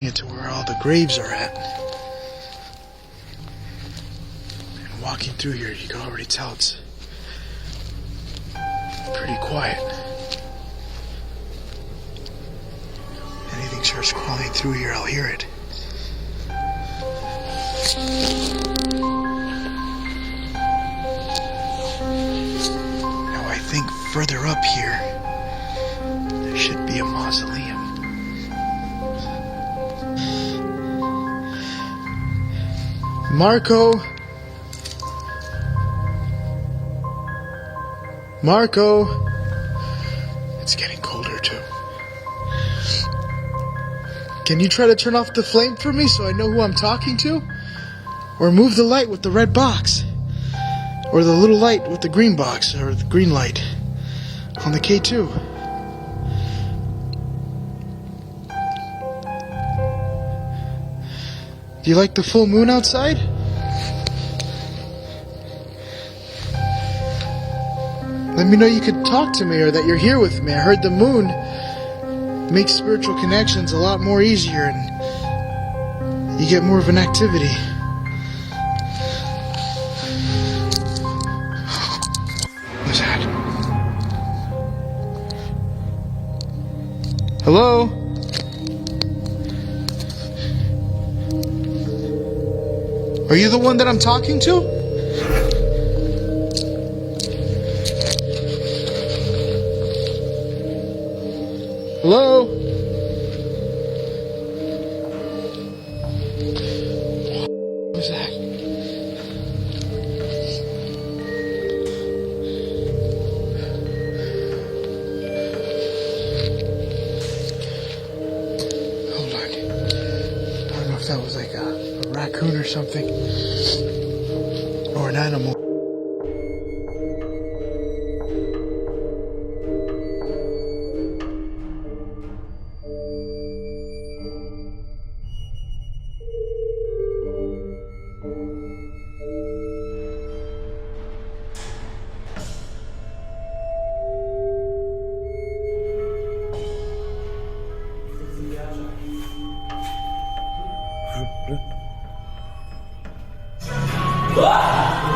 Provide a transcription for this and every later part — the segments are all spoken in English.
Into where all the graves are at. And walking through here, you can already tell it's pretty quiet. Anything starts crawling through here, I'll hear it. Now I think further up here, there should be a mausoleum. Marco? Marco? It's getting colder too. Can you try to turn off the flame for me so I know who I'm talking to? Or move the light with the red box? Or the little light with the green box, or the green light on the K2? Do you like the full moon outside? Let me know you could talk to me or that you're here with me. I heard the moon makes spiritual connections a lot more easier and you get more of an activity. What's that? Hello? Are you the one that I'm talking to? Hello? What was that? Hold on. I don't know if that was like a raccoon or something. Or an animal.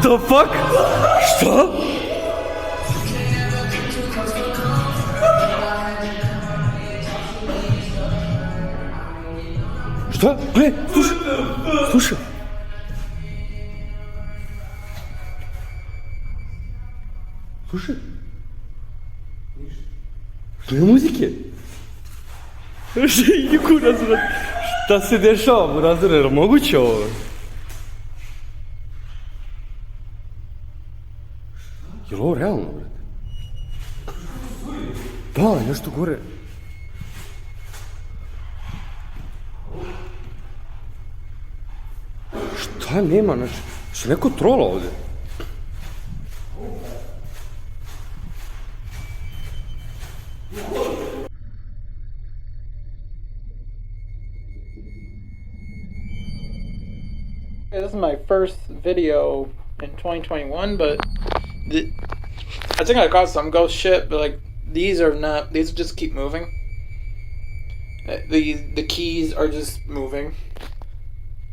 The fuck? Что? Что? Слушай. Слушай. Što je muzike? Iku razred. Šta se dešava, razred? Moguće ovo? Je li ovo realno, brate? Da, nešto gore. Šta nema, znači, se neko trola ovdje? This is my first video in 2021, but I think I caught some ghost shit, but like these just keep moving. The keys are just moving.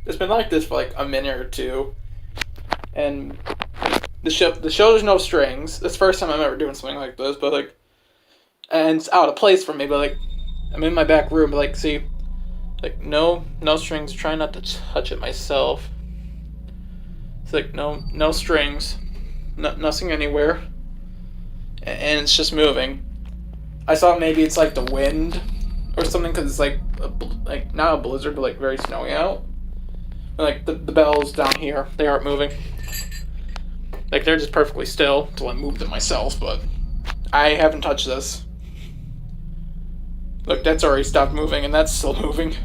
It's been like this for like a minute or two, and the show there's no strings. It's the first time I'm ever doing something like this, but like, and it's out of place for me. But like, I'm in my back room, but like, see, like no strings. Trying not to touch it myself. It's like no strings, nothing anywhere, and it's just moving. I thought maybe it's like the wind or something, because it's like not a blizzard, but like very snowy out. And like the bells down here, they aren't moving. Like they're just perfectly still until I moved it myself, but I haven't touched this. Look, that's already stopped moving, and that's still moving.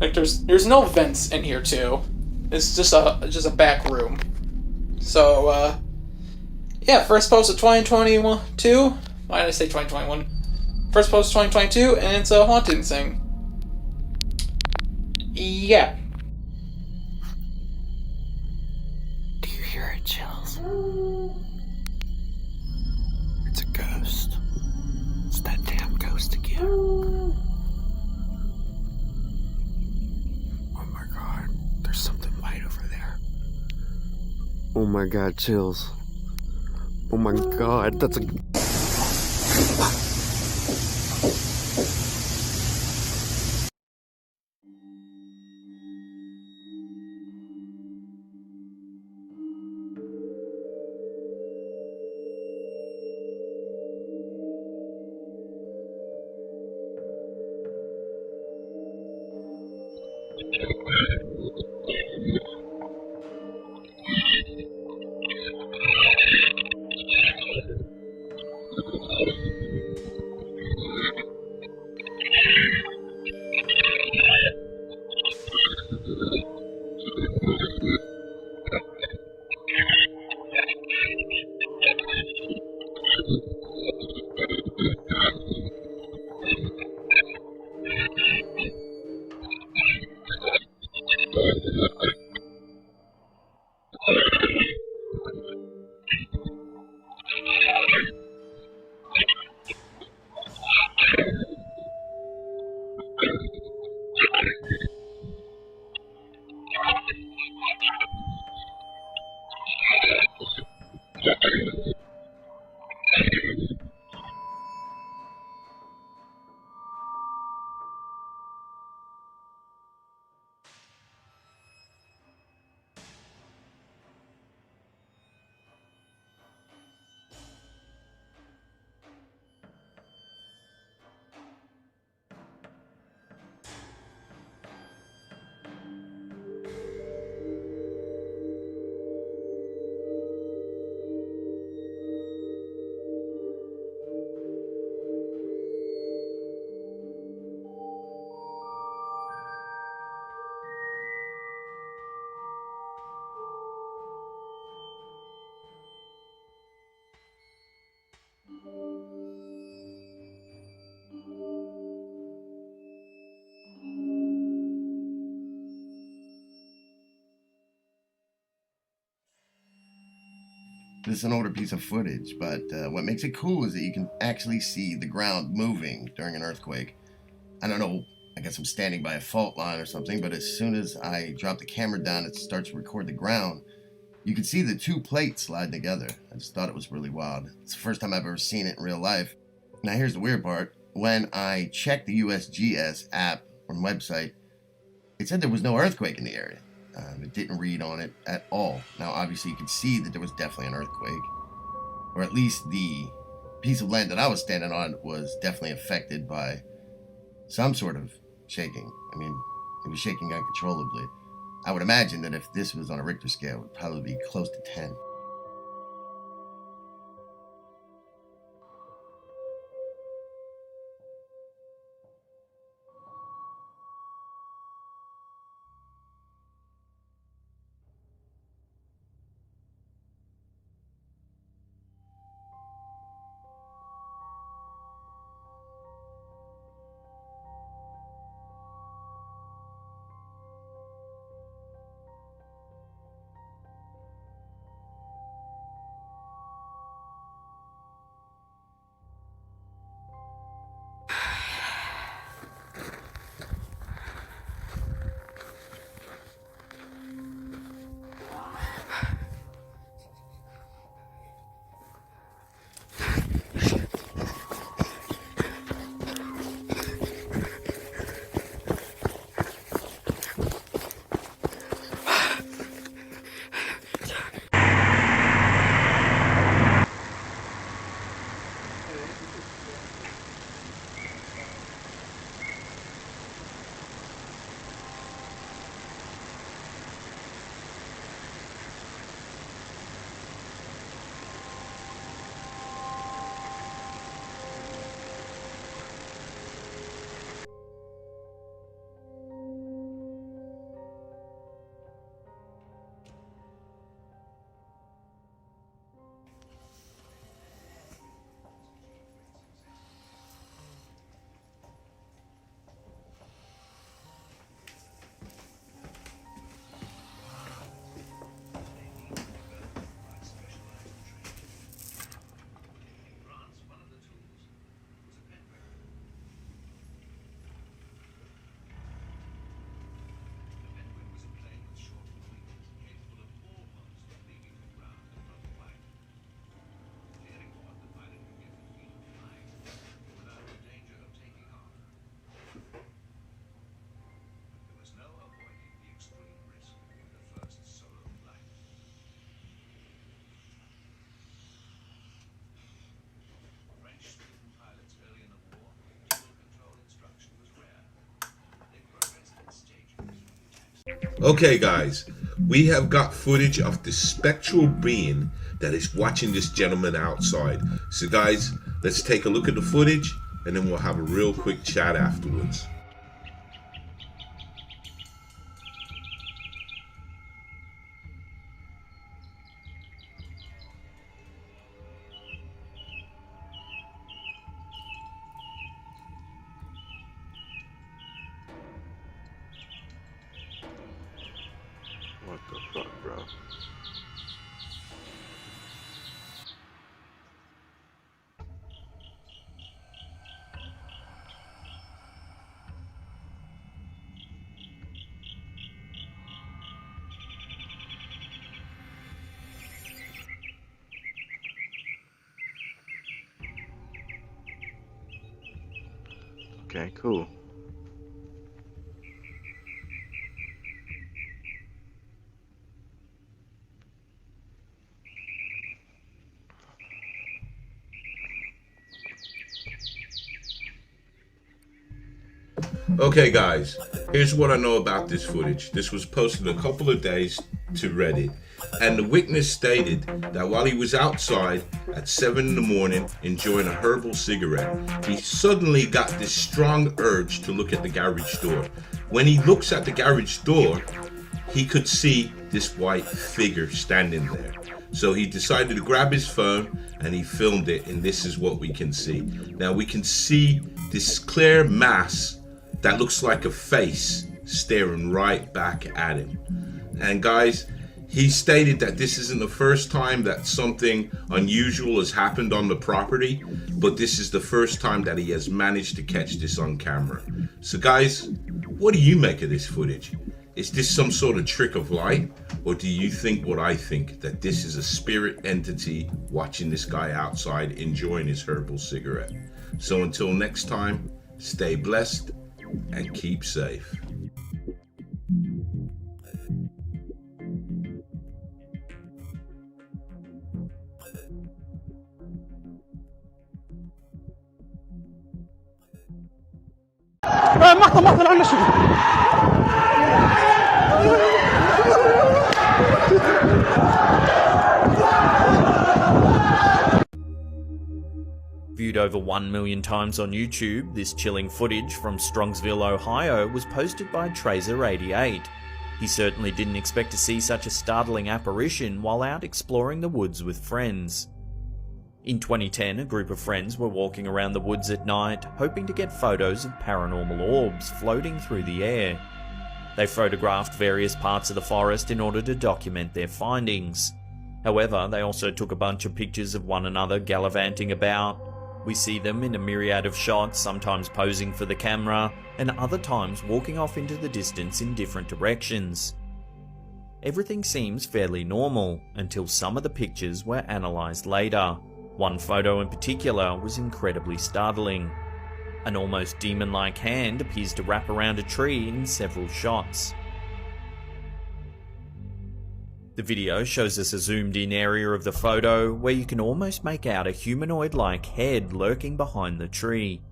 Like there's no vents in here too. It's just a back room. So yeah, first post of 2022. Why did I say 2021? First post of 2022, and it's a haunted thing. Yeah. Do you hear it, Chills? It's a ghost. It's that damn ghost again. Oh my god, chills. Oh my god, that's a... This is an older piece of footage, but what makes it cool is that you can actually see the ground moving during an earthquake. I don't know, I guess I'm standing by a fault line or something, but as soon as I drop the camera down, it starts to record the ground. You can see the two plates slide together. I just thought it was really wild. It's the first time I've ever seen it in real life. Now here's the weird part. When I checked the USGS app or website, it said there was no earthquake in the area. It didn't read on it at all. Now, obviously, you could see that there was definitely an earthquake, or at least the piece of land that I was standing on was definitely affected by some sort of shaking. I mean, it was shaking uncontrollably. I would imagine that if this was on a Richter scale, it would probably be close to 10. Okay, guys, we have got footage of the spectral being that is watching this gentleman outside. So, guys, let's take a look at the footage and then we'll have a real quick chat afterwards. What the fuck, bro? Okay, cool. Okay, guys, here's what I know about this footage. This was posted a couple of days to Reddit, and the witness stated that while he was outside at 7 in the morning enjoying a herbal cigarette, he suddenly got this strong urge to look at the garage door. When he looks at the garage door, he could see this white figure standing there. So he decided to grab his phone and he filmed it, and this is what we can see. Now we can see this clear mass that looks like a face staring right back at him. And guys, he stated that this isn't the first time that something unusual has happened on the property, but this is the first time that he has managed to catch this on camera. So guys, what do you make of this footage? Is this some sort of trick of light? Or do you think what I think, that this is a spirit entity watching this guy outside enjoying his herbal cigarette? So until next time, stay blessed and keep safe. Viewed over 1 million times on YouTube, this chilling footage from Strongsville, Ohio was posted by Tracer88. He certainly didn't expect to see such a startling apparition while out exploring the woods with friends. In 2010, a group of friends were walking around the woods at night, hoping to get photos of paranormal orbs floating through the air. They photographed various parts of the forest in order to document their findings. However, they also took a bunch of pictures of one another gallivanting about. We see them in a myriad of shots, sometimes posing for the camera, and other times walking off into the distance in different directions. Everything seems fairly normal, until some of the pictures were analysed later. One photo in particular was incredibly startling. An almost demon-like hand appears to wrap around a tree in several shots. The video shows us a zoomed-in area of the photo where you can almost make out a humanoid-like head lurking behind the tree.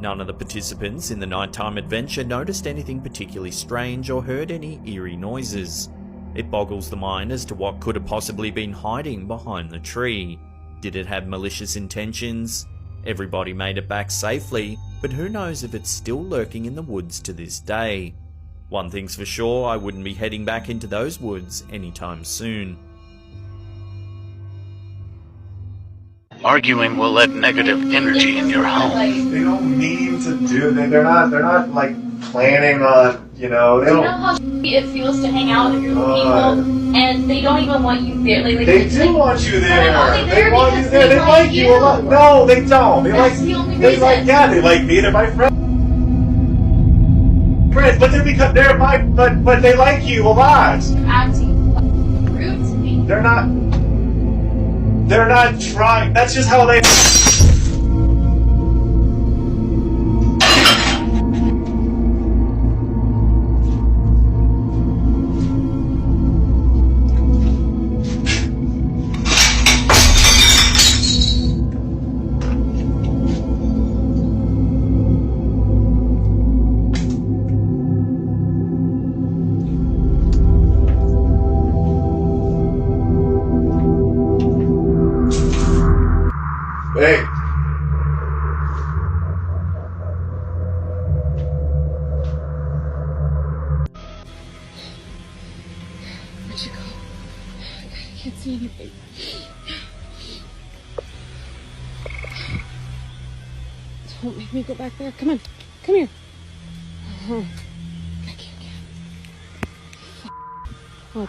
None of the participants in the nighttime adventure noticed anything particularly strange or heard any eerie noises. It boggles the mind as to what could have possibly been hiding behind the tree. Did it have malicious intentions? Everybody made it back safely, but who knows if it's still lurking in the woods to this day. One thing's for sure, I wouldn't be heading back into those woods anytime soon. Arguing will let negative energy in your home. They don't mean to do that. They're not like planning on, they don't. You know how it feels to hang out with a group of people, and they don't even want you there. They do want you there. They want you there. They like you a lot. No, they don't. They like being my friend. But but they like you a lot. Acting rude to me. They're not trying. That's just how they. see anything. Don't make me go back there. Come on. Come here. I can't. Oh.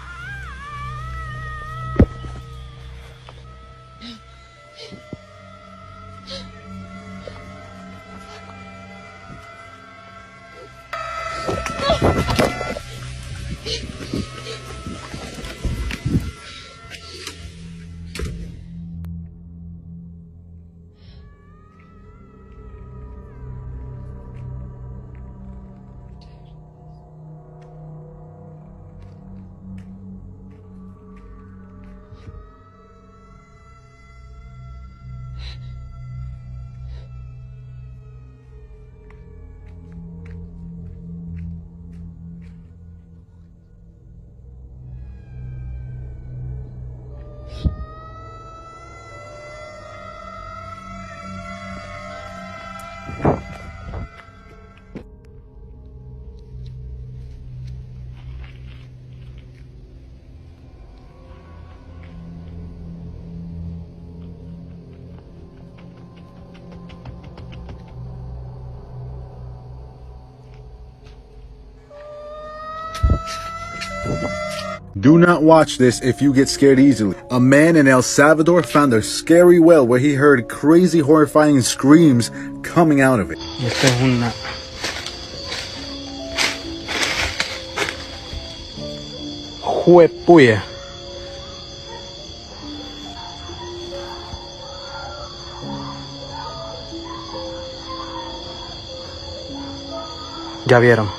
Do not watch this if you get scared easily. A man in El Salvador found a scary well where he heard crazy, horrifying screams coming out of it. Esta es una... Juepuya. Ya vieron.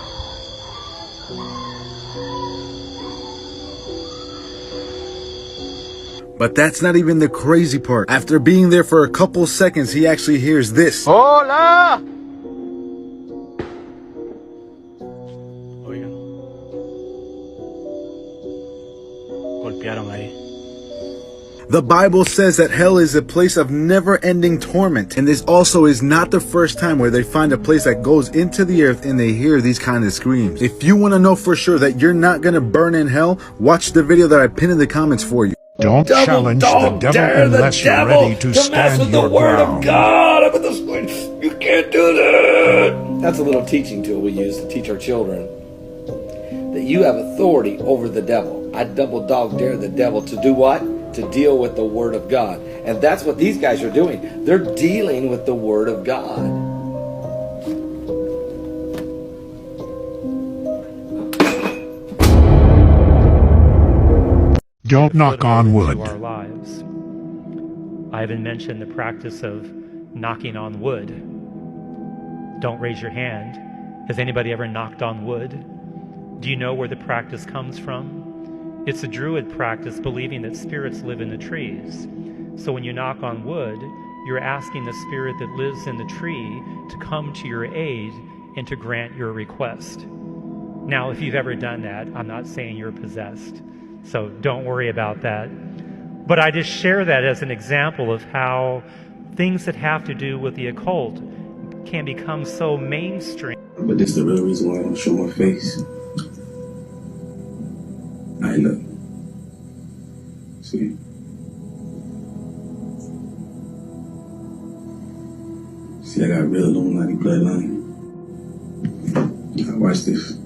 But that's not even the crazy part. After being there for a couple seconds, he actually hears this. ¡Hola! Oigan. Golpearon ahí. The Bible says that hell is a place of never-ending torment. And this also is not the first time where they find a place that goes into the earth and they hear these kind of screams. If you want to know for sure that you're not going to burn in hell, watch the video that I pinned in the comments for you. Don't challenge the devil unless you're ready to stand with your the word ground. of God. I'm at this point. You can't do that. That's a little teaching tool we use to teach our children that you have authority over the devil. I double dog dare the devil to do what? To deal with the word of God. And that's what these guys are doing. They're dealing with the word of God. Don't knock on wood. Our lives. I haven't mentioned the practice of knocking on wood. Don't raise your hand. Has anybody ever knocked on wood? Do you know where the practice comes from? It's a Druid practice believing that spirits live in the trees. So when you knock on wood, you're asking the spirit that lives in the tree to come to your aid and to grant your request. Now, if you've ever done that, I'm not saying you're possessed. So don't worry about that. But I just share that as an example of how things that have to do with the occult can become so mainstream. But this is the real reason why I don't show my face. Alright, look. See? See, I got a real Illuminati bloodline. Now watch this.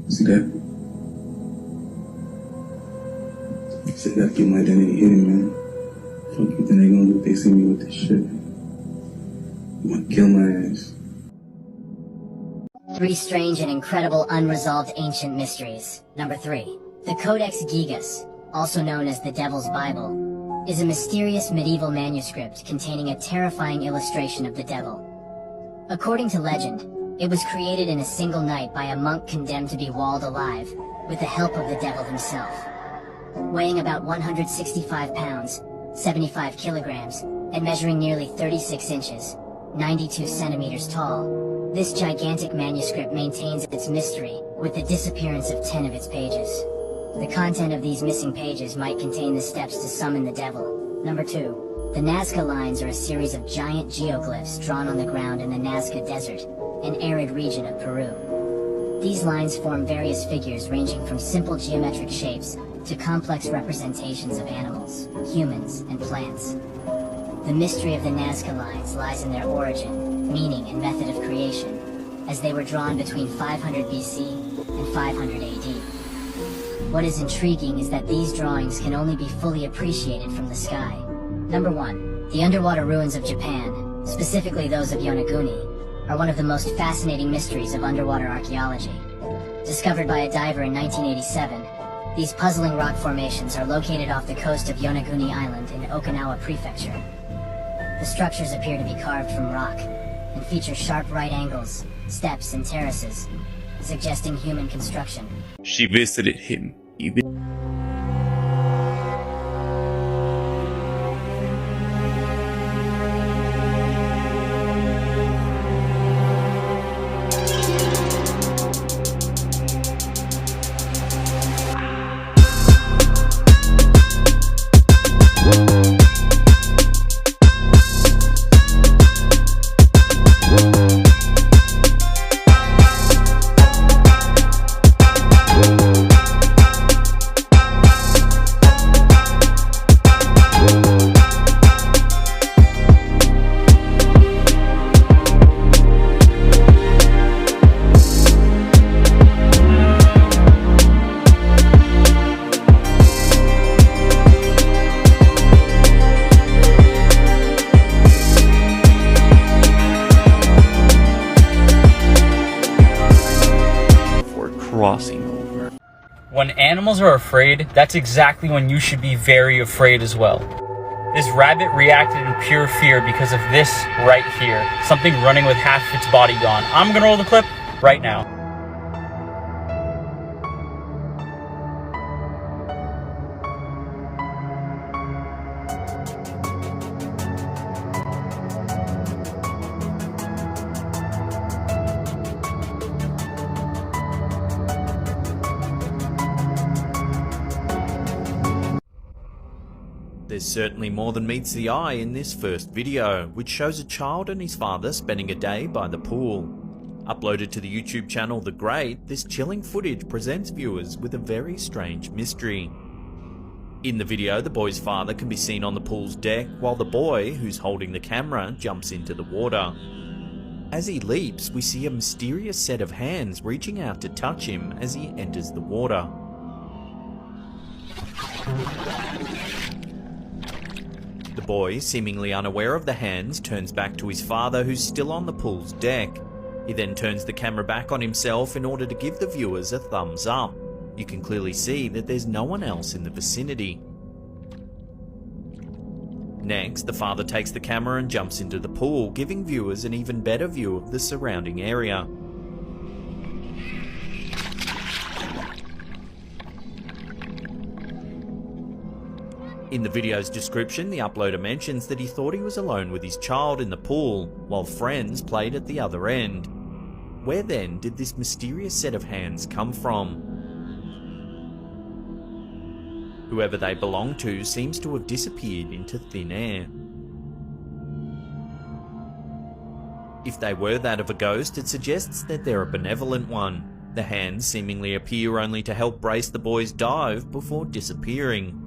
See that? Said gotta get my identity hidden, man. Fuck you think they gonna do if they see me with this shit? I'm gonna kill my ass. 3 strange and incredible unresolved ancient mysteries. Number 3. The Codex Gigas, also known as the Devil's Bible, is a mysterious medieval manuscript containing a terrifying illustration of the devil. According to legend, it was created in a single night by a monk condemned to be walled alive, with the help of the devil himself. Weighing about 165 pounds, 75 kilograms, and measuring nearly 36 inches, 92 centimeters tall, this gigantic manuscript maintains its mystery with the disappearance of 10 of its pages. The content of these missing pages might contain the steps to summon the devil. Number 2. The Nazca lines are a series of giant geoglyphs drawn on the ground in the Nazca Desert, an arid region of Peru. These lines form various figures ranging from simple geometric shapes to complex representations of animals, humans, and plants. The mystery of the Nazca lines lies in their origin, meaning, and method of creation, as they were drawn between 500 BC and 500 AD. What is intriguing is that these drawings can only be fully appreciated from the sky. Number 1. The underwater ruins of Japan, specifically those of Yonaguni, are one of the most fascinating mysteries of underwater archaeology. Discovered by a diver in 1987, these puzzling rock formations are located off the coast of Yonaguni Island in Okinawa Prefecture. The structures appear to be carved from rock, and feature sharp right angles, steps, and terraces, suggesting human construction. She visited him even. Crossing over. When animals are afraid, that's exactly when you should be very afraid as well. This rabbit reacted in pure fear because of this right here. Something running with half its body gone. I'm gonna roll the clip right now. There's certainly more than meets the eye in this first video, which shows a child and his father spending a day by the pool. Uploaded to the YouTube channel The Great, this chilling footage presents viewers with a very strange mystery. In the video, the boy's father can be seen on the pool's deck, while the boy, who's holding the camera, jumps into the water. As he leaps, we see a mysterious set of hands reaching out to touch him as he enters the water. The boy, seemingly unaware of the hands, turns back to his father, who's still on the pool's deck. He then turns the camera back on himself in order to give the viewers a thumbs up. You can clearly see that there's no one else in the vicinity. Next, the father takes the camera and jumps into the pool, giving viewers an even better view of the surrounding area. In the video's description, the uploader mentions that he thought he was alone with his child in the pool, while friends played at the other end. Where then did this mysterious set of hands come from? Whoever they belong to seems to have disappeared into thin air. If they were that of a ghost, it suggests that they're a benevolent one. The hands seemingly appear only to help brace the boy's dive before disappearing.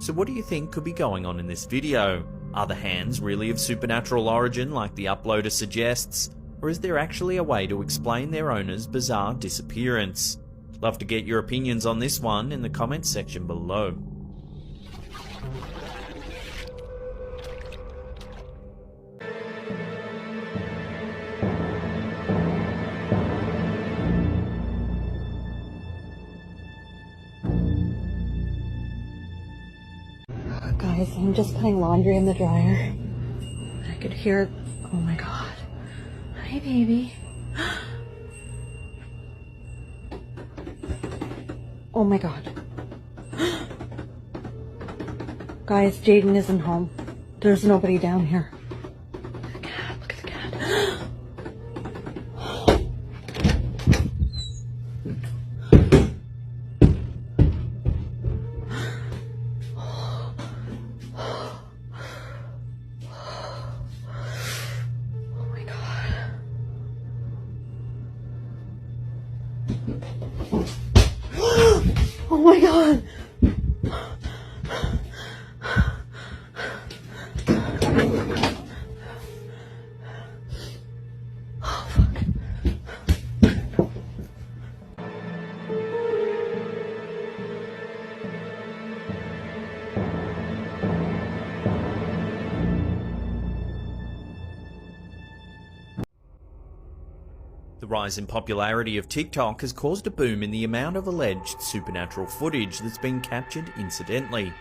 So what do you think could be going on in this video? Are the hands really of supernatural origin like the uploader suggests? Or is there actually a way to explain their owner's bizarre disappearance? Love to get your opinions on this one in the comments section below. Guys, I'm just putting laundry in the dryer. I could hear, oh my god. Hi, baby. Oh my god. Guys, Jaden isn't home. There's nobody down here. Look at the cat, look at the cat. Oh my god! The rise in popularity of TikTok has caused a boom in the amount of alleged supernatural footage that's been captured incidentally.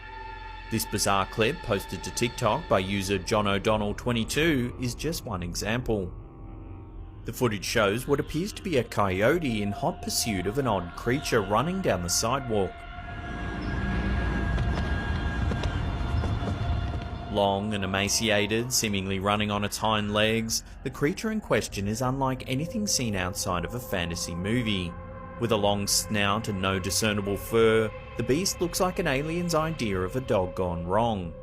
This bizarre clip, posted to TikTok by user JohnO'Donnell22, is just one example. The footage shows what appears to be a coyote in hot pursuit of an odd creature running down the sidewalk. Long and emaciated, seemingly running on its hind legs, the creature in question is unlike anything seen outside of a fantasy movie. With a long snout and no discernible fur, the beast looks like an alien's idea of a dog gone wrong.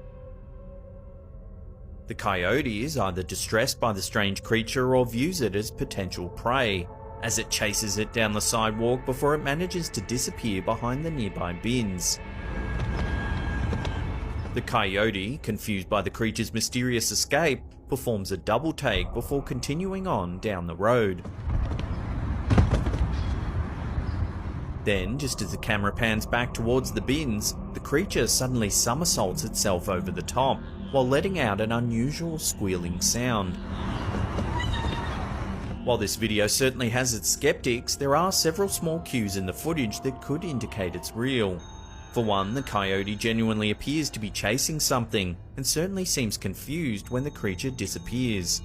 The coyote is either distressed by the strange creature or views it as potential prey, as it chases it down the sidewalk before it manages to disappear behind the nearby bins. The coyote, confused by the creature's mysterious escape, performs a double take before continuing on down the road. Then, just as the camera pans back towards the bins, the creature suddenly somersaults itself over the top, while letting out an unusual squealing sound. While this video certainly has its skeptics, there are several small cues in the footage that could indicate it's real. For one, the coyote genuinely appears to be chasing something, and certainly seems confused when the creature disappears.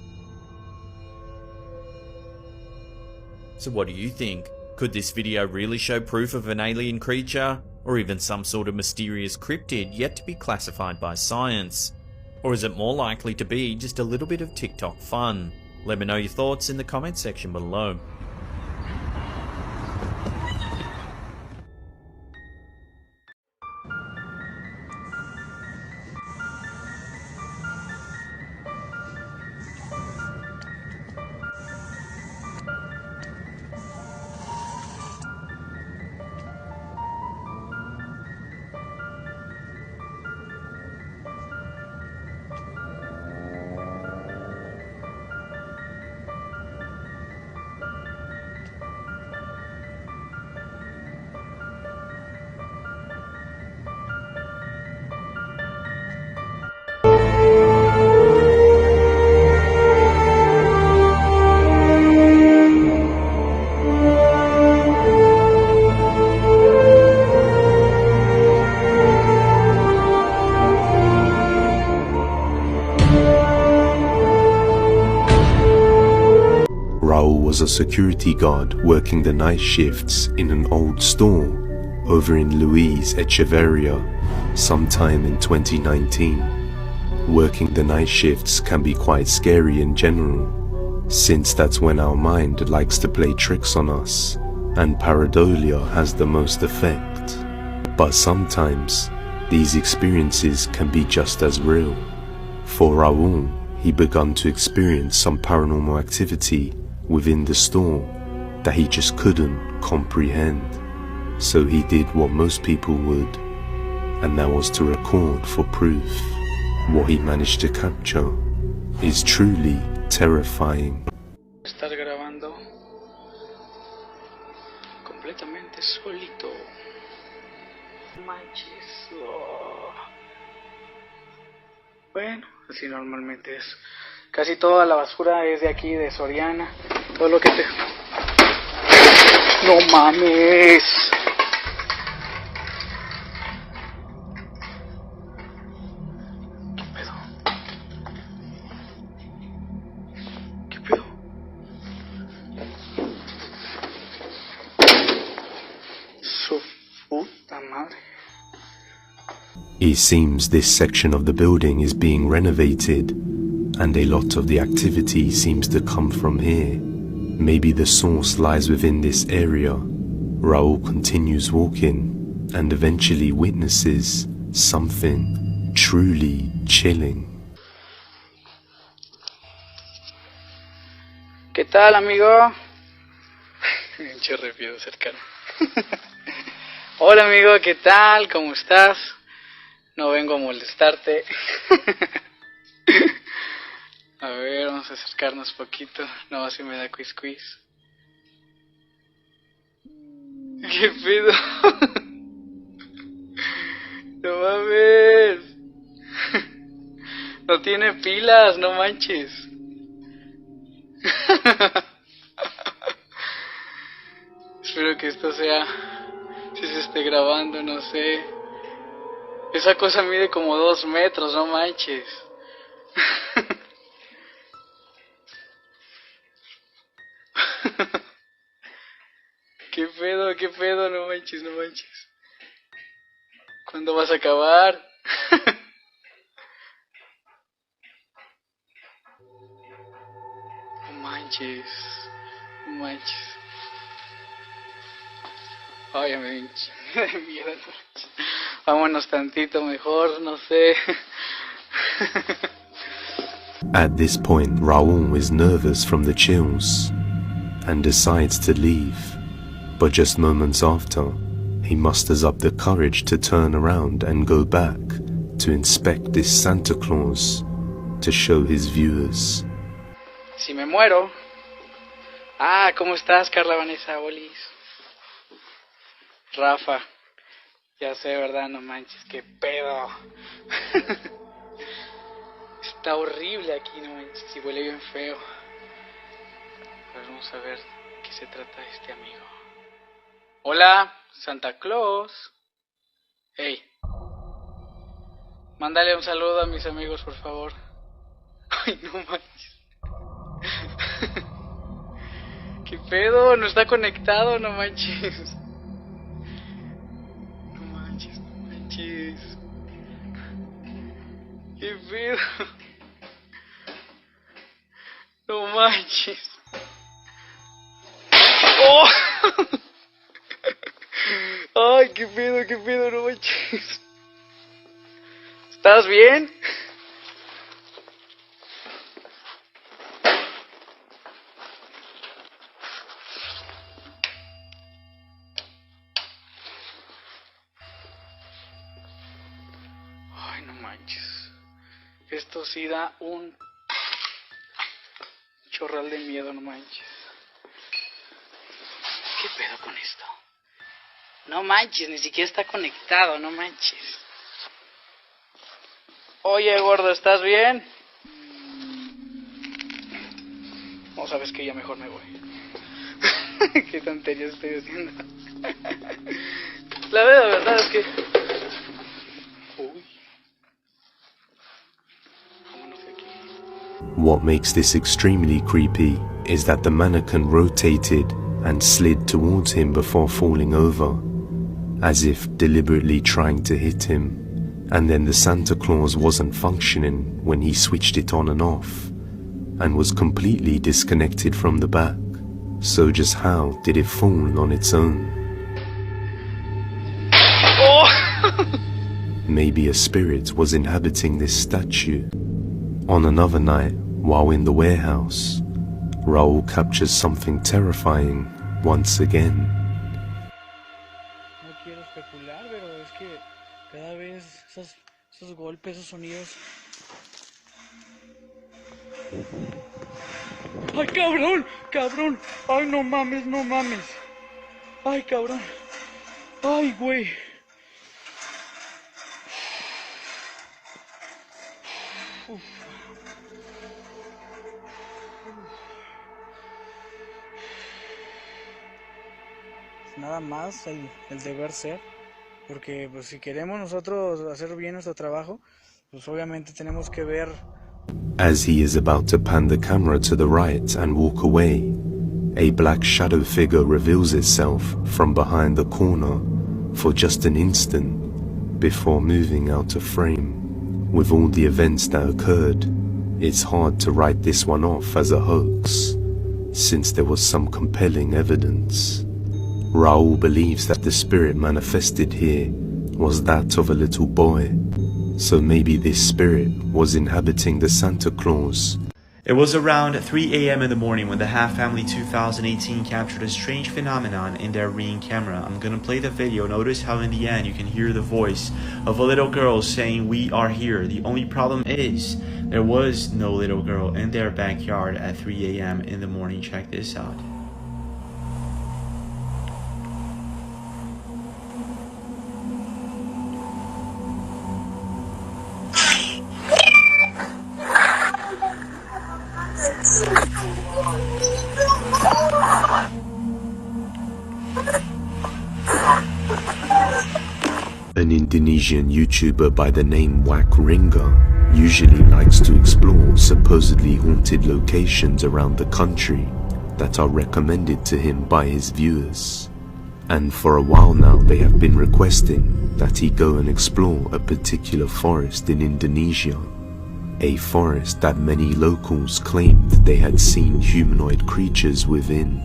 So what do you think? Could this video really show proof of an alien creature, or even some sort of mysterious cryptid yet to be classified by science? Or is it more likely to be just a little bit of TikTok fun? Let me know your thoughts in the comment section below. Raul was a security guard working the night shifts in an old store over in Luis Echeverria sometime in 2019. Working the night shifts can be quite scary in general, since that's when our mind likes to play tricks on us, and pareidolia has the most effect. But sometimes, these experiences can be just as real. For Raul, he began to experience some paranormal activity within the store that he just couldn't comprehend. So he did what most people would, and that was to record for proof. What he managed to capture is truly terrifying. Estar grabando completamente solito. Manches. Oh. Bueno, así normalmente es. Casi toda la basura es de aquí, de Soriana. Todo lo que te... ¡No mames! ¿Qué pedo? ¿Qué pedo? Su puta madre. It seems this section of the building is being renovated, and a lot of the activity seems to come from here. Maybe the source lies within this area. Raul continues walking and eventually witnesses something truly chilling. ¿Qué tal, amigo? Pinche refiero cercano. Hola, amigo, ¿qué tal? ¿Cómo estás? No vengo a molestarte. A ver, vamos a acercarnos poquito. No, así me da quiz. ¿Qué pedo? No mames. No tiene pilas, no manches. espero que esto sea, si se esté grabando, no sé. Esa cosa mide como 2 metros, no manches. qué pedo, no manches, no manches. ¿Cuándo vas a acabar? No manches, no manches. Ay, me dio un chingo de miedo. Vámonos tantito mejor, no sé. At this point, Raul is nervous from the chills and decides to leave, but just moments after, he musters up the courage to turn around and go back to inspect this Santa Claus to show his viewers. Si me muero. Ah, ¿cómo estás, Carla Vanessa Olis? Rafa. Ya sé, ¿verdad? No manches, qué pedo. Está horrible aquí, no manches, y huele bien feo. Pues vamos a ver qué se trata este amigo. Hola, Santa Claus. Hey. Mándale un saludo a mis amigos, por favor. Ay, no manches. ¿Qué pedo? No está conectado, no manches. No manches, no manches. ¿Qué pedo? No manches. ¡Oh! Ay, qué pedo, no manches. ¿Estás bien? Ay, no manches. Esto sí da un chorral de miedo, no manches. ¿Qué pedo con esto? No manches, ni siquiera está conectado, no manches. Oye, gordo, ¿estás bien? No, sabes que ya mejor me voy. Qué tonterías estoy haciendo. La verdad es que... Uy. Vámonos de aquí. What makes this extremely creepy is that the mannequin rotated and slid towards him before falling over, as if deliberately trying to hit him. And then the Santa Claus wasn't functioning when he switched it on and off, and was completely disconnected from the back. So just how did it fall on its own? Oh! Maybe a spirit was inhabiting this statue. On another night, while in the warehouse, Raul captures something terrifying once again. No quiero especular, pero es que cada vez esos golpes, esos sonidos. ¡Ay, cabrón! ¡Cabrón! ¡Ay, no mames, no mames! ¡Ay, cabrón! ¡Ay, güey! Uf. Nada más el deber ser, porque pues si queremos nosotros hacer bien nuestro trabajo, pues obviamente tenemos que ver. As he is about to pan the camera to the right and walk away, a black shadow figure reveals itself from behind the corner for just an instant before moving out of frame. With all the events that occurred, it's hard to write this one off as a hoax, since there was some compelling evidence. Raul believes that the spirit manifested here was that of a little boy, so maybe this spirit was inhabiting the Santa Claus. It was around 3 a.m. in the morning when the Half Family 2018 captured a strange phenomenon in their Ring camera. I'm gonna play the video. Notice how in the end you can hear the voice of a little girl saying, "We are here." The only problem is there was no little girl in their backyard at 3 a.m. in the morning. Check this out. An Indonesian YouTuber by the name Wak Ringa usually likes to explore supposedly haunted locations around the country that are recommended to him by his viewers. And for a while now they have been requesting that he go and explore a particular forest in Indonesia, a forest that many locals claimed they had seen humanoid creatures within.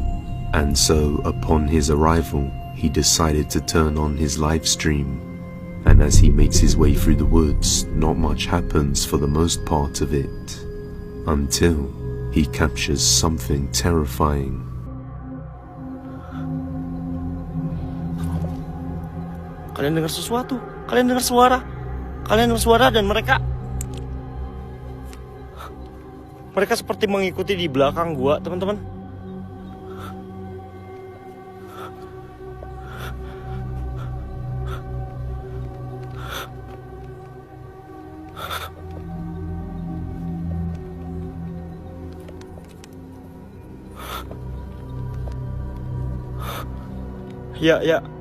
And so upon his arrival, he decided to turn on his live stream, and as he makes his way through the woods, not much happens for the most part of it, until he captures something terrifying. Kalian dengar sesuatu? Kalian dengar suara? Kalian dengar suara dan mereka seperti mengikuti di belakang gua, teman-teman.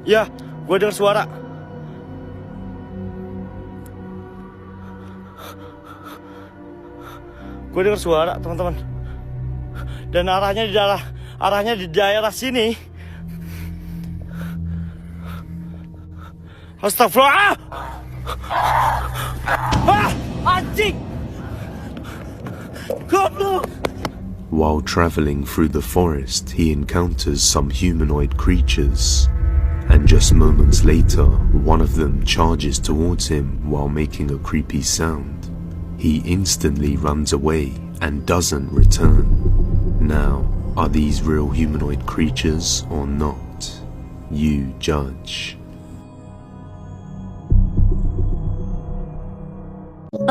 Ya, gua dengar suara. Gue dengar suara, teman-teman. Dan arahnya di daerah sini. Astagfirullah. Anjing. Goblok. While traveling through the forest, he encounters some humanoid creatures, and just moments later, one of them charges towards him while making a creepy sound. He instantly runs away and doesn't return. Now, are these real humanoid creatures or not? You judge.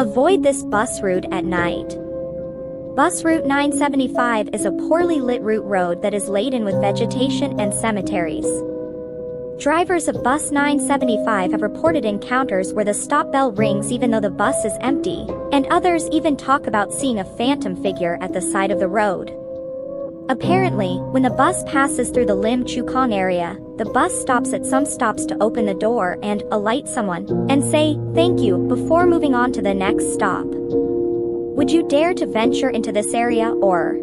Avoid this bus route at night. Bus Route 975 is a poorly lit route road that is laden with vegetation and cemeteries. Drivers of Bus 975 have reported encounters where the stop bell rings even though the bus is empty, and others even talk about seeing a phantom figure at the side of the road. Apparently, when the bus passes through the Lim Chu Kang area, the bus stops at some stops to open the door and alight someone, and say, "Thank you," before moving on to the next stop. Would you dare to venture into this area, or...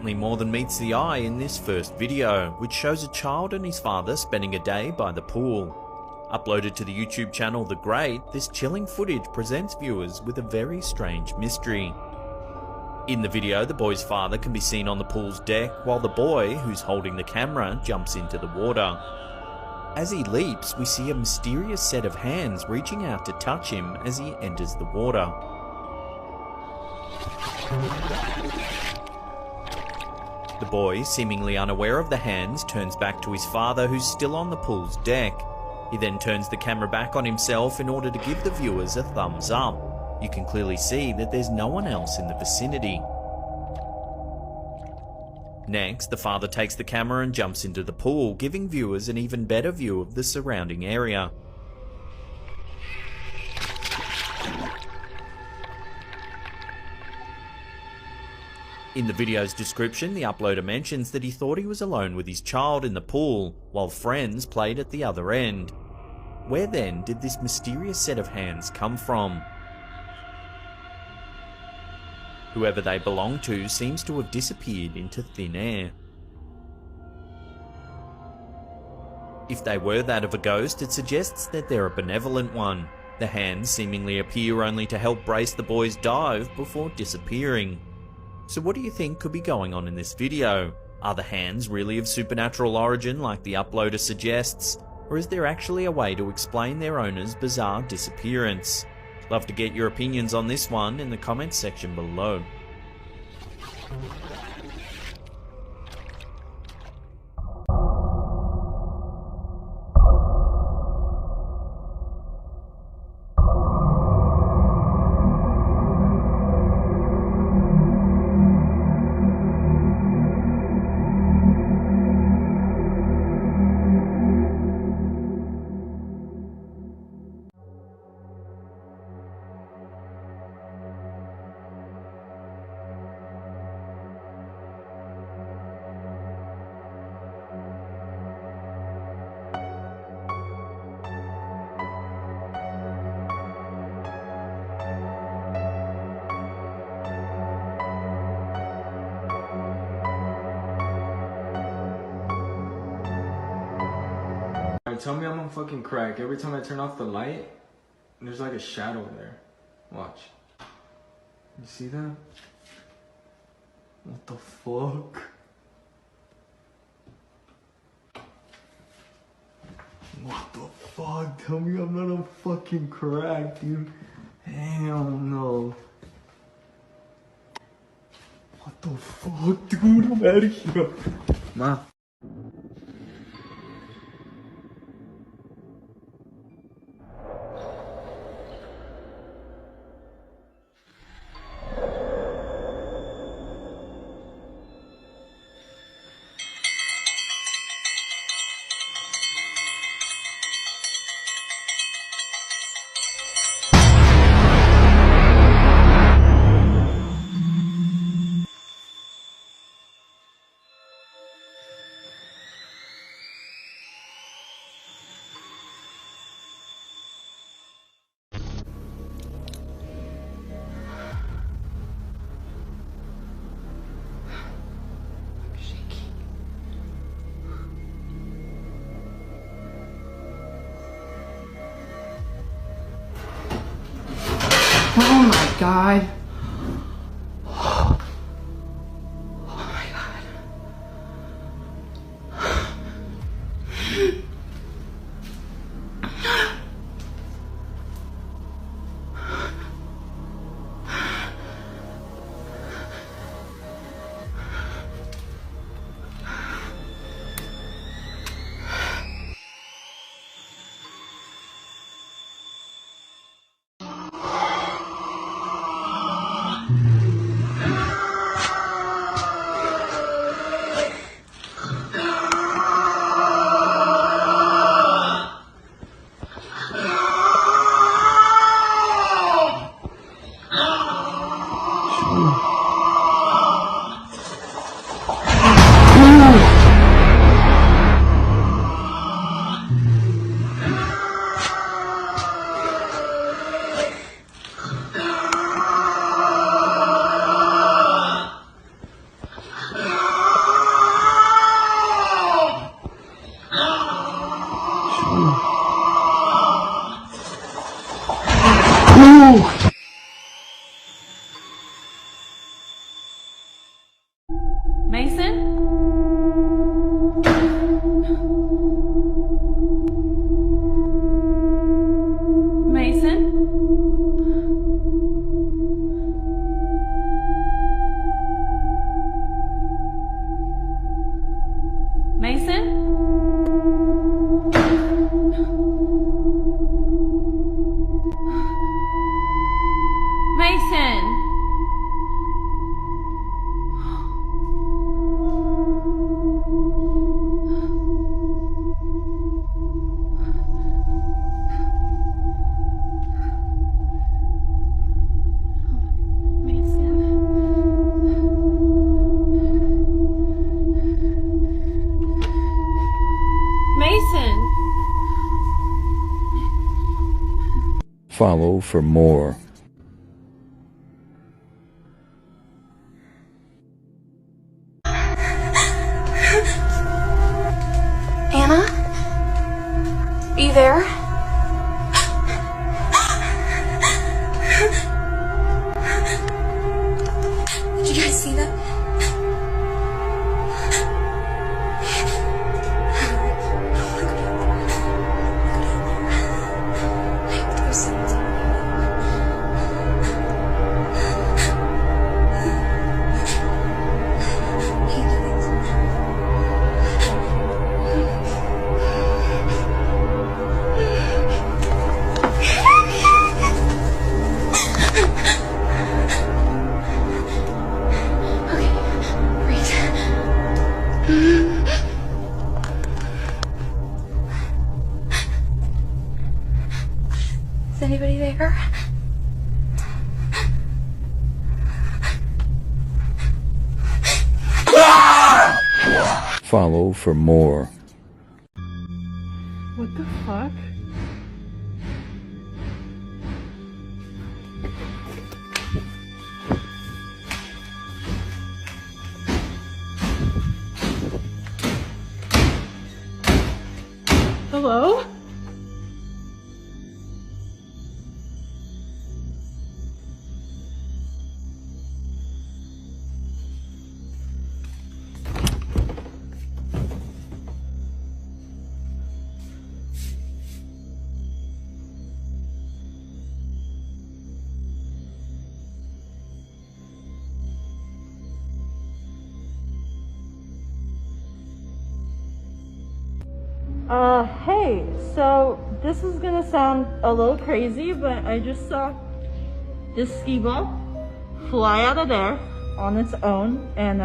certainly more than meets the eye in this first video, which shows a child and his father spending a day by the pool. Uploaded to the YouTube channel The Great, this chilling footage presents viewers with a very strange mystery. In the video, the boy's father can be seen on the pool's deck, while the boy, who's holding the camera, jumps into the water. As he leaps, we see a mysterious set of hands reaching out to touch him as he enters the water. The boy, seemingly unaware of the hands, turns back to his father, who's still on the pool's deck. He then turns the camera back on himself in order to give the viewers a thumbs up. You can clearly see that there's no one else in the vicinity. Next, the father takes the camera and jumps into the pool, giving viewers an even better view of the surrounding area. In the video's description, the uploader mentions that he thought he was alone with his child in the pool, while friends played at the other end. Where then did this mysterious set of hands come from? Whoever they belong to seems to have disappeared into thin air. If they were that of a ghost, it suggests that they're a benevolent one. The hands seemingly appear only to help brace the boy's dive before disappearing. So what do you think could be going on in this video? Are the hands really of supernatural origin like the uploader suggests? Or is there actually a way to explain their owner's bizarre disappearance? Love to get your opinions on this one in the comments section below. Tell me I'm on fucking crack. Every time I turn off the light, there's like a shadow there. Watch. You see that? What the fuck? What the fuck? Tell me I'm not on fucking crack, dude. Hell no. What the fuck, dude? I'm out of here. Ma. Oh my god. Mason? Mason? Mason? Mason! Mason! Follow for more. Anna? Are you there? Did you guys see that? Is anybody there? Follow for more. What the fuck? Hello? Hey, so this is gonna sound a little crazy, but I just saw this ski ball fly out of there on its own, and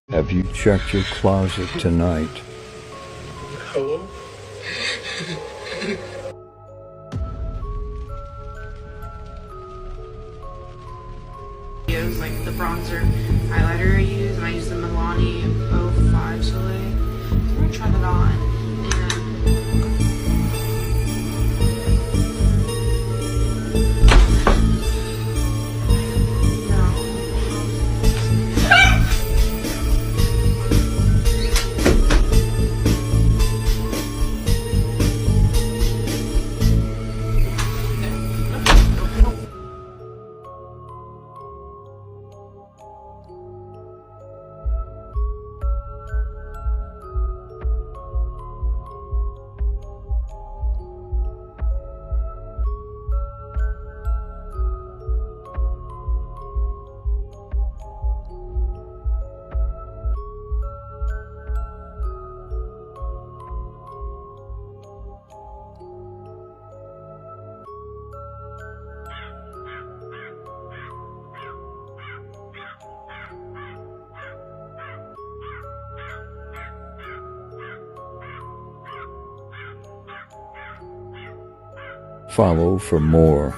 Have you checked your closet tonight? Hello? Like the bronzer highlighter I use, and I use the Milani 05 Soleil. So I'm gonna try that on. follow for more.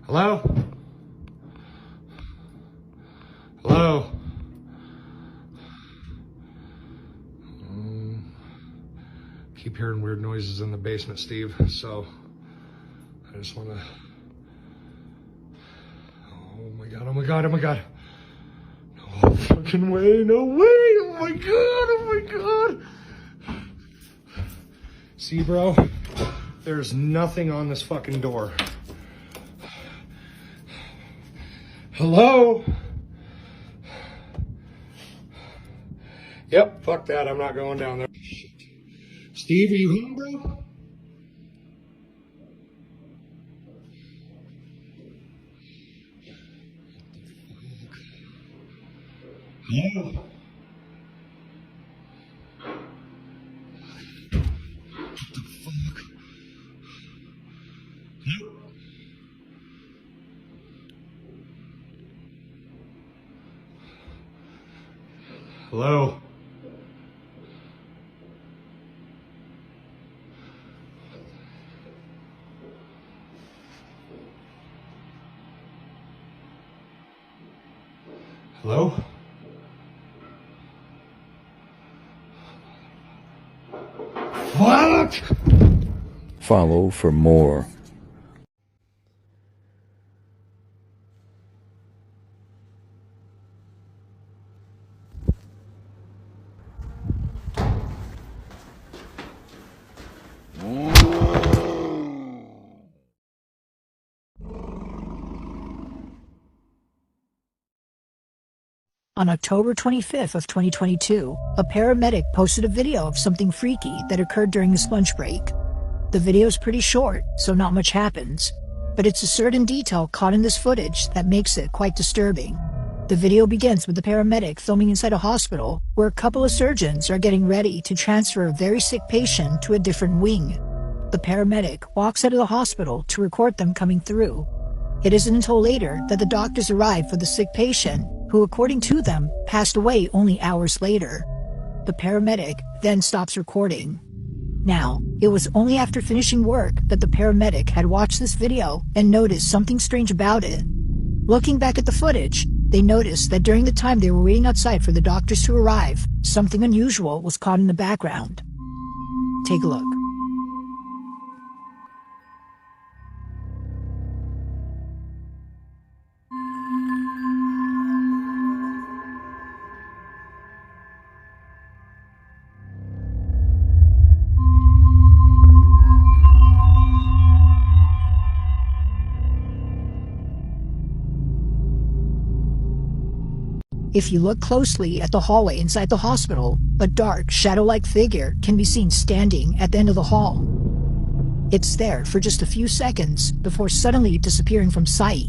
Hello? Hello? Keep hearing weird noises in the basement, Steve, so I just want to... Oh my god, oh my god, oh my god. No fucking way, no way, oh my god, oh my god. See, bro, there's nothing on this fucking door. Hello? Yep, fuck that, I'm not going down there. Steve, are you home, bro? Hello? What the fuck? Hello? Hello? Fuck! Follow for more. On October 25th of 2022, a paramedic posted a video of something freaky that occurred during his lunch break. The video is pretty short, so not much happens, but it's a certain detail caught in this footage that makes it quite disturbing. The video begins with the paramedic filming inside a hospital where a couple of surgeons are getting ready to transfer a very sick patient to a different wing. The paramedic walks out of the hospital to record them coming through. It isn't until later that the doctors arrive for the sick patient, who according to them, passed away only hours later. The paramedic then stops recording. Now, it was only after finishing work that the paramedic had watched this video and noticed something strange about it. Looking back at the footage, they noticed that during the time they were waiting outside for the doctors to arrive, something unusual was caught in the background. Take a look. If you look closely at the hallway inside the hospital, a dark, shadow-like figure can be seen standing at the end of the hall. It's there for just a few seconds before suddenly disappearing from sight.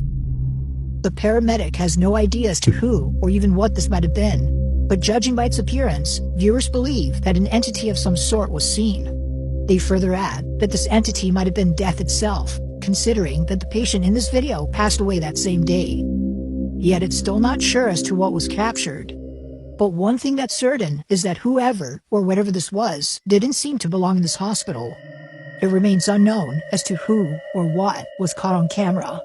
The paramedic has no idea as to who or even what this might have been, but judging by its appearance, viewers believe that an entity of some sort was seen. They further add that this entity might have been death itself, considering that the patient in this video passed away that same day. Yet it's still not sure as to what was captured. But one thing that's certain is that whoever, or whatever this was, didn't seem to belong in this hospital. It remains unknown as to who or what was caught on camera.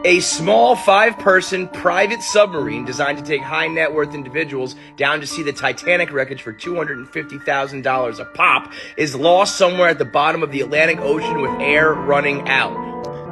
A small 5-person private submarine designed to take high net worth individuals down to see the Titanic wreckage for $250,000 a pop is lost somewhere at the bottom of the Atlantic Ocean with air running out.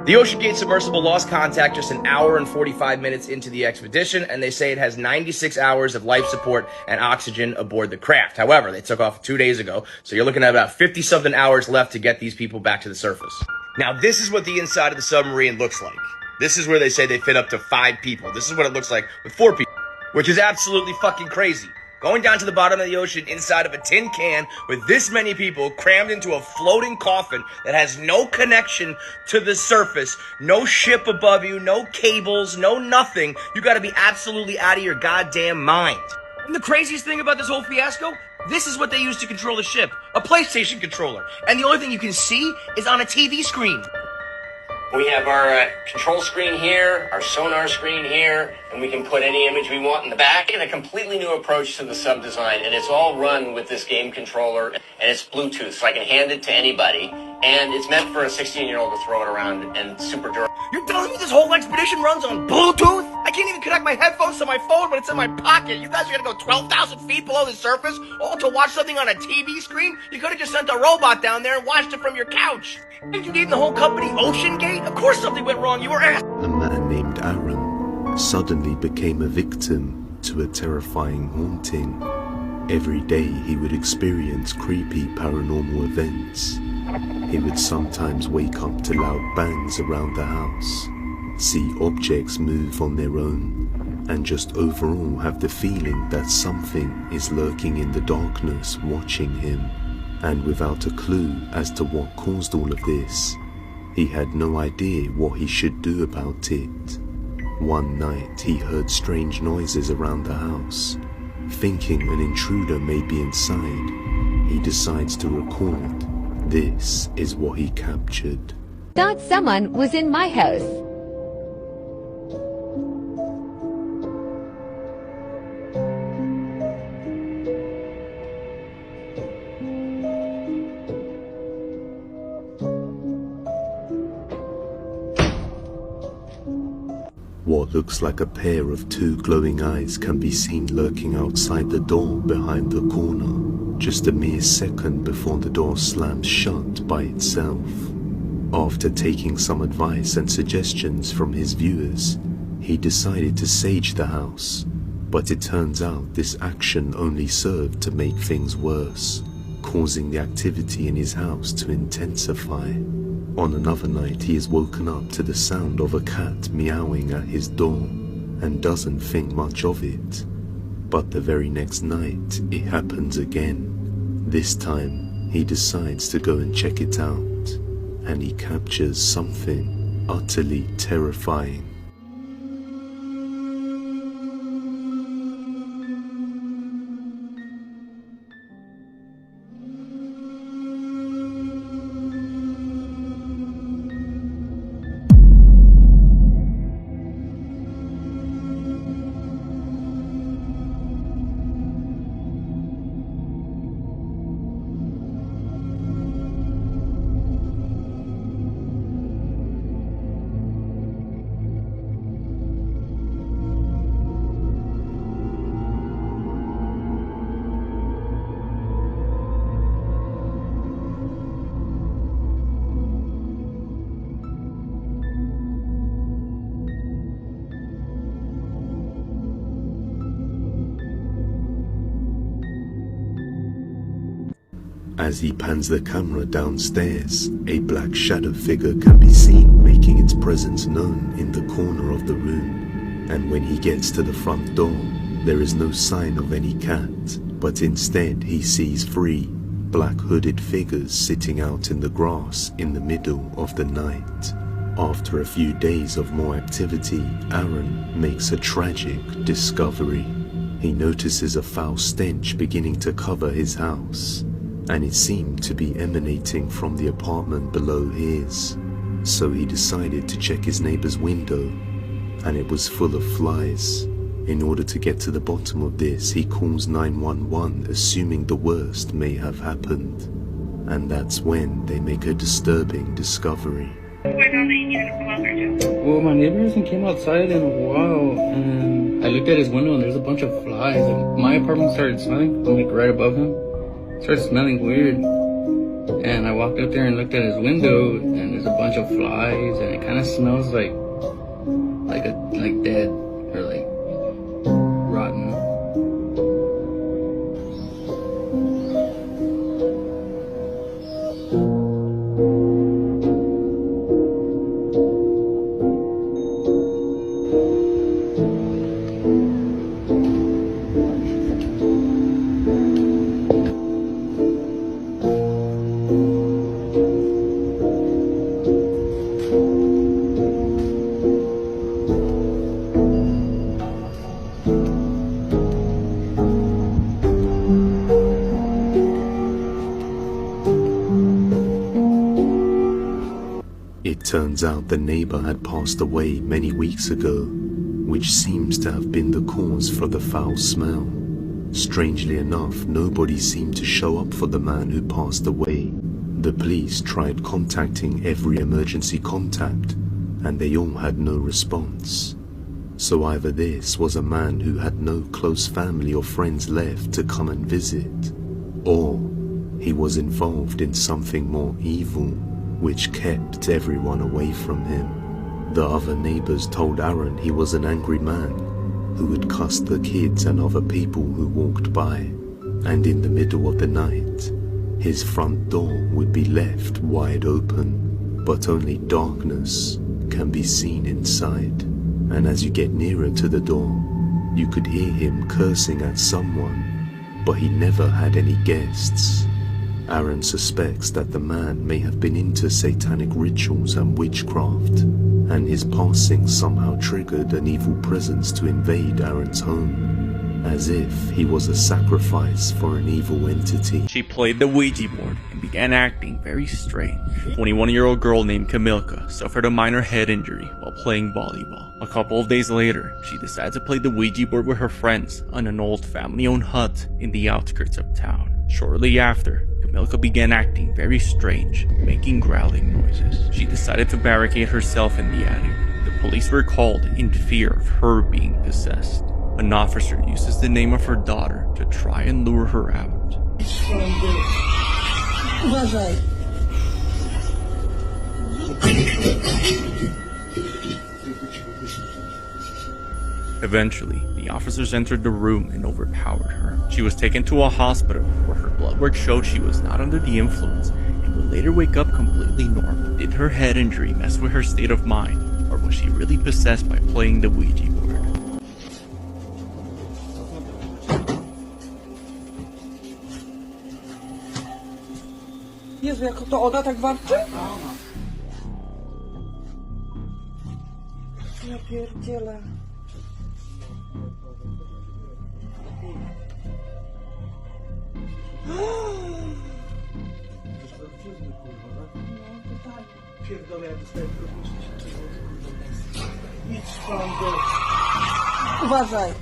The OceanGate submersible lost contact just an hour and 45 minutes into the expedition, and they say it has 96 hours of life support and oxygen aboard the craft. However, they took off 2 days ago, so you're looking at about 50-something hours left to get these people back to the surface. Now, this is what the inside of the submarine looks like. This is where they say they fit up to 5 people. This is what it looks like with 4 people, which is absolutely fucking crazy. Going down to the bottom of the ocean inside of a tin can with this many people crammed into a floating coffin that has no connection to the surface, no ship above you, no cables, no nothing. You gotta be absolutely out of your goddamn mind. And the craziest thing about this whole fiasco, this is what they use to control the ship, a PlayStation controller. And the only thing you can see is on a TV screen. We have our control screen here, our sonar screen here, and we can put any image we want in the back. And a completely new approach to the sub design, and it's all run with this game controller, and it's Bluetooth, so I can hand it to anybody. And it's meant for a 16-year-old to throw it around and super durable. You're telling me this whole expedition runs on Bluetooth? I can't even connect my headphones to my phone when it's in my pocket. You guys are gonna go 12,000 feet below the surface, all to watch something on a TV screen? You could have just sent a robot down there and watched it from your couch. Did you name the whole company Ocean Gate? Of course something went wrong. You were asked. A man named Aaron suddenly became a victim to a terrifying haunting. Every day he would experience creepy paranormal events. He would sometimes wake up to loud bangs around the house, see objects move on their own, and just overall have the feeling that something is lurking in the darkness watching him. And without a clue as to what caused all of this, he had no idea what he should do about it. One night he heard strange noises around the house. Thinking an intruder may be inside, he decides to record. This is what he captured. Thought someone was in my house. What looks like a pair of two glowing eyes can be seen lurking outside the door behind the corner, just a mere second before the door slams shut by itself. After taking some advice and suggestions from his viewers, he decided to sage the house, but it turns out this action only served to make things worse, causing the activity in his house to intensify. On another night, he is woken up to the sound of a cat meowing at his door and doesn't think much of it. But the very next night, it happens again. This time, he decides to go and check it out, and he captures something utterly terrifying. As he pans the camera downstairs, a black shadow figure can be seen making its presence known in the corner of the room. And when he gets to the front door, there is no sign of any cat, but instead he sees three black hooded figures sitting out in the grass in the middle of the night. After a few days of more activity, Aaron makes a tragic discovery. He notices a foul stench beginning to cover his house, and it seemed to be emanating from the apartment below his. So he decided to check his neighbor's window, and it was full of flies. In order to get to the bottom of this, he calls 911, assuming the worst may have happened. And that's when they make a disturbing discovery. Well, my neighbor hasn't came outside in a while, and I looked at his window and there's a bunch of flies, and my apartment started smelling. I'm like right above him. Started smelling weird, and I walked up there and looked at his window, and there's a bunch of flies, and it kind of smells like dead or like rotten. Turns out the neighbor had passed away many weeks ago, which seems to have been the cause for the foul smell. Strangely enough, nobody seemed to show up for the man who passed away. The police tried contacting every emergency contact, and they all had no response. So either this was a man who had no close family or friends left to come and visit, or he was involved in something more evil, which kept everyone away from him. The other neighbors told Aaron he was an angry man who would cuss the kids and other people who walked by, and in the middle of the night, his front door would be left wide open, but only darkness can be seen inside. And as you get nearer to the door, you could hear him cursing at someone, but he never had any guests. Aaron suspects that the man may have been into satanic rituals and witchcraft, and his passing somehow triggered an evil presence to invade Aaron's home, as if he was a sacrifice for an evil entity. She played the Ouija board and began acting very strange. A 21-year-old girl named Kamilka suffered a minor head injury while playing volleyball. A couple of days later, she decided to play the Ouija board with her friends on an old family-owned hut in the outskirts of town. Shortly after, Kamilka began acting very strange, making growling noises. She decided to barricade herself in the attic. The police were called in fear of her being possessed. An officer uses the name of her daughter to try and lure her out. Eventually, the officers entered the room and overpowered her. She was taken to a hospital where her blood work showed she was not under the influence and would later wake up completely normal. Did her head injury mess with her state of mind, or was she really possessed by playing the Ouija board? Jezu, jak to ona tak warczy? Ja pierdzielę. Pierdolę, ja dostaję idź pan do... Uważaj.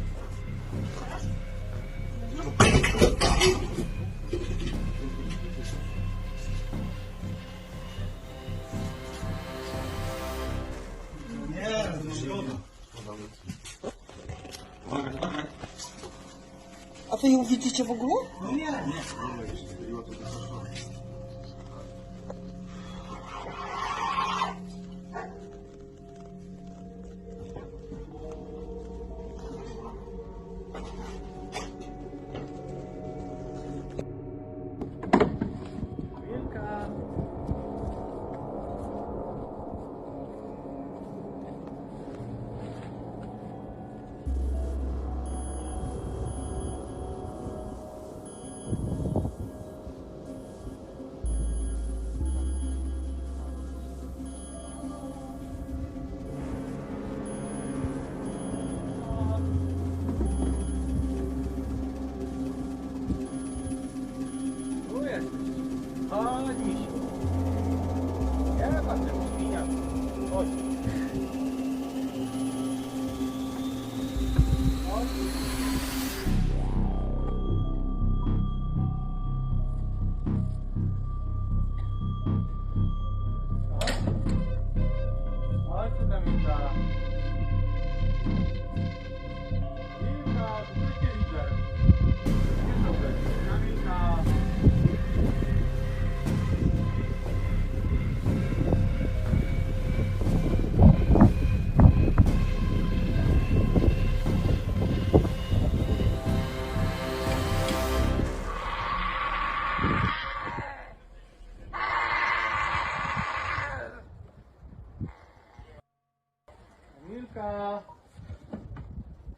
Nie, zgoda. A wy ją widzicie w ogóle? No nie.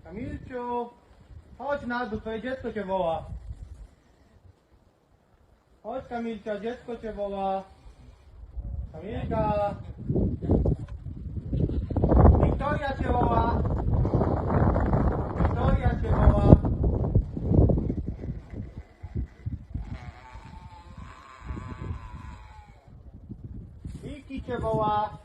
Kamilciu, chodź na dół, twoje dziecko cię woła. Chodź Kamilcia, dziecko cię woła. Kamilka. Wiktoria cię woła. Wiktoria cię woła. Wiki cię woła.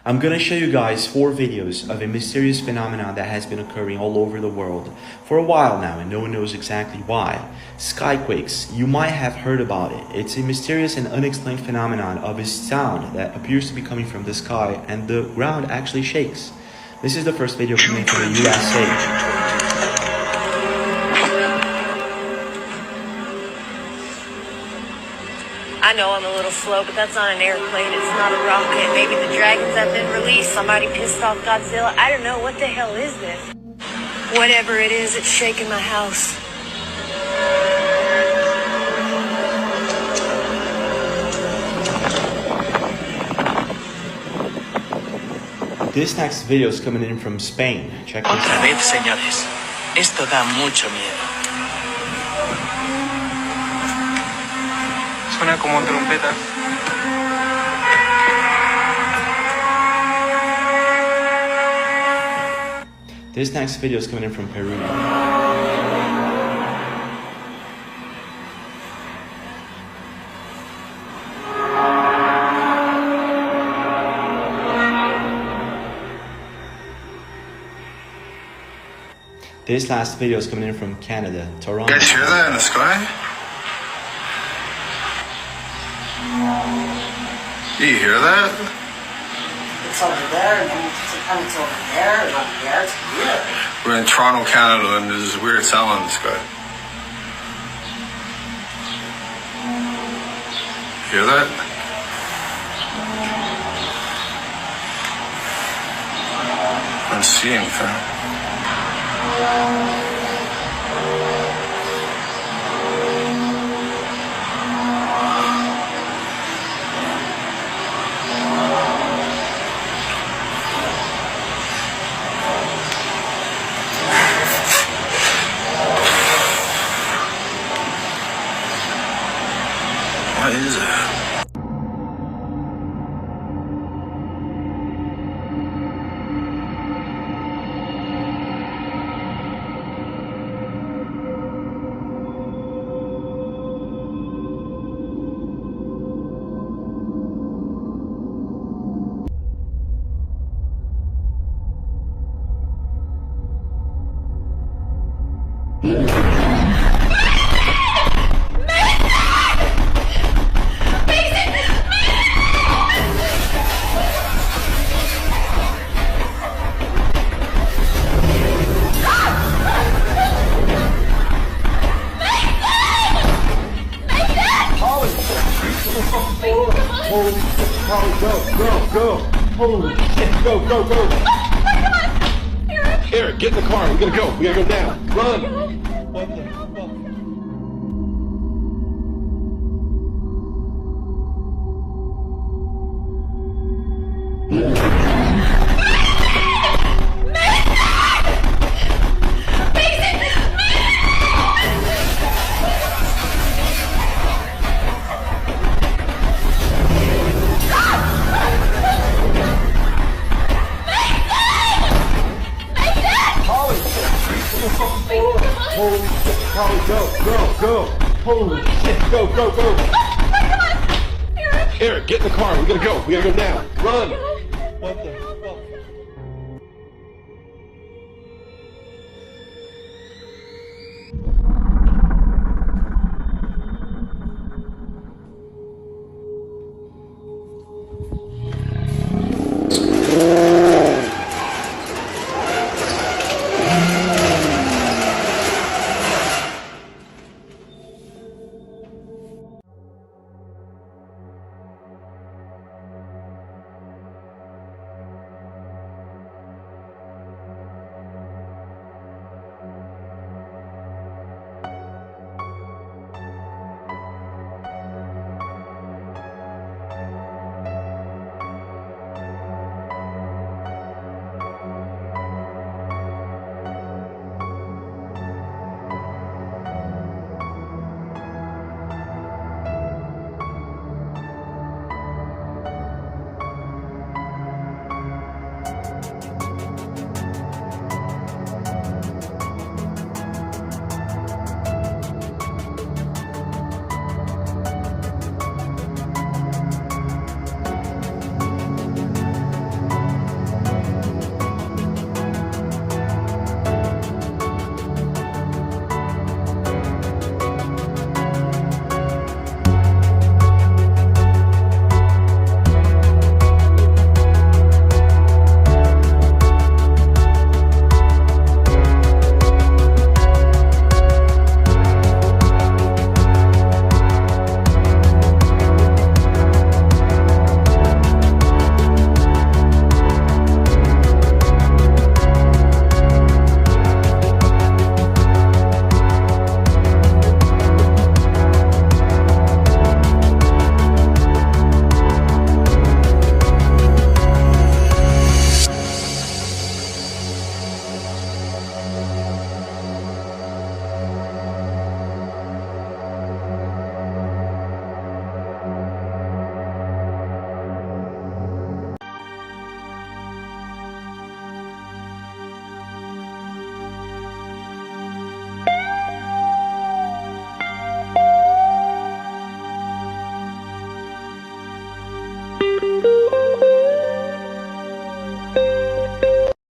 I'm gonna show you guys 4 videos of a mysterious phenomenon that has been occurring all over the world for a while now, and no one knows exactly why. Skyquakes. You might have heard about it. It's a mysterious and unexplained phenomenon of a sound that appears to be coming from the sky and the ground actually shakes. This is the first video coming from the USA. I know I'm a little slow, but that's not an airplane. It's not a rocket. Maybe the dragons have been released. Somebody pissed off Godzilla. I don't know. What the hell is this? Whatever it is, it's shaking my house. This next video is coming in from Spain. Check this out. Otra vez, señores. Esto da mucho miedo. Suena como trompeta. This next video is coming in from Peru. This last video is coming in from Canada, Toronto. You guys hear that in the sky? Do you hear that? It's over there, and then sometimes it's over there, and up there. It's weird. We're in Toronto, Canada, and there's this weird sound in the sky. Hear that? I don't see anything. What is it? Holy shit, Holly, go. Holy shit, go. Oh, come on. Eric, get in the car. We gotta go down. Run. What the fuck? Holy shit, Holly, go. Holy shit, go. Oh, come on. Eric, get in the car. We gotta go down. Run.